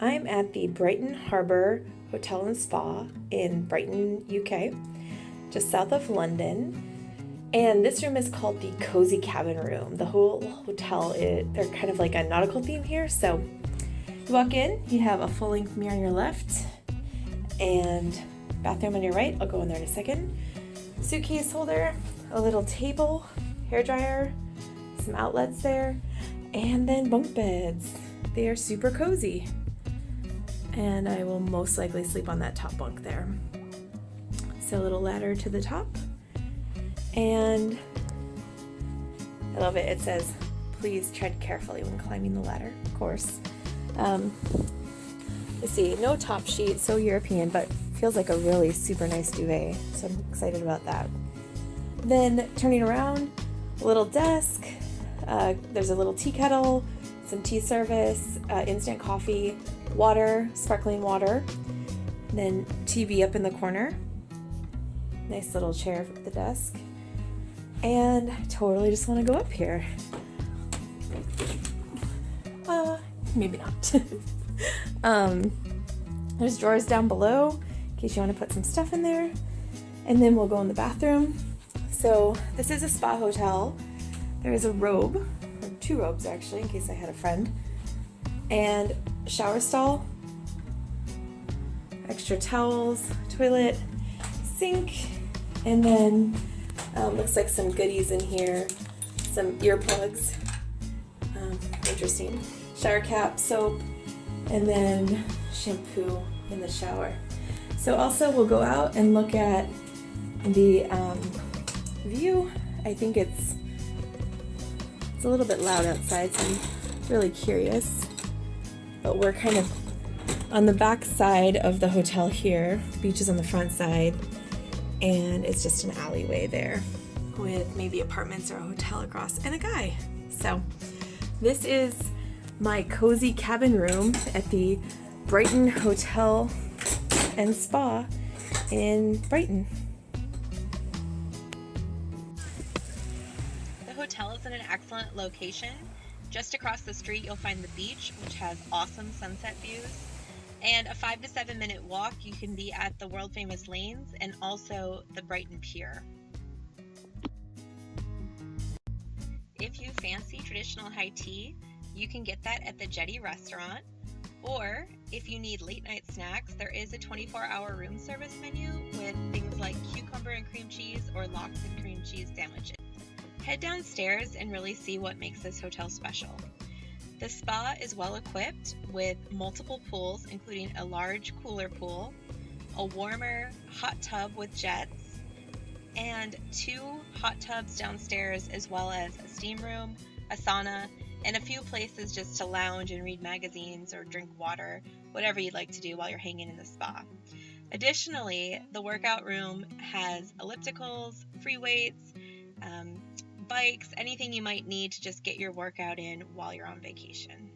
I'm at the Brighton Harbour Hotel and Spa in Brighton, UK, just south of London. And this room is called the Cozy Cabin Room. The whole hotel, they're kind of like a nautical theme here. So you walk in, you have a full-length mirror on your left and bathroom on your right. I'll go in there in a second. Suitcase holder, a little table, hairdryer, some outlets there, and then bunk beds. They are super cozy. And I will most likely sleep on that top bunk there. So a little ladder to the top. And I love it. It says, please tread carefully when climbing the ladder, of course. Let's see, no top sheet, so European, but feels like a really super nice duvet. So I'm excited about that. Then turning around, a little desk. There's a little tea kettle, some tea service, instant coffee, water, sparkling water. Then TV up in the corner. Nice little chair at the desk. And I totally just want to go up here. Maybe not. There's drawers down below in case you want to put some stuff in there. And then we'll go in the bathroom. So this is a spa hotel. There is a robe, or two robes actually, in case I had a friend. And a shower stall, extra towels, toilet, sink, and then looks like some goodies in here, some earplugs, interesting, shower cap, soap, and then shampoo in the shower. So also we'll go out and look at the view. I think it's a little bit loud outside, so I'm really curious. But we're kind of on the back side of the hotel here. The beach is on the front side, and it's just an alleyway there with maybe apartments or a hotel across and a guy. So this is my cozy cabin room at the Brighton Hotel and Spa in Brighton. The hotel is in an excellent location. Just across the street you'll find the beach, which has awesome sunset views. And a 5 to 7 minute walk, you can be at the world famous lanes and also the Brighton Pier. If you fancy traditional high tea, you can get that at the Jetty Restaurant. Or if you need late night snacks, there is a 24-hour room service menu with things like cucumber and cream cheese or lox and cream cheese sandwiches. Head downstairs and really see what makes this hotel special. The spa is well equipped with multiple pools, including a large cooler pool, a warmer hot tub with jets, and 2 hot tubs downstairs, as well as a steam room, a sauna, and a few places just to lounge and read magazines or drink water, whatever you'd like to do while you're hanging in the spa. Additionally, the workout room has ellipticals, free weights, bikes, anything you might need to just get your workout in while you're on vacation.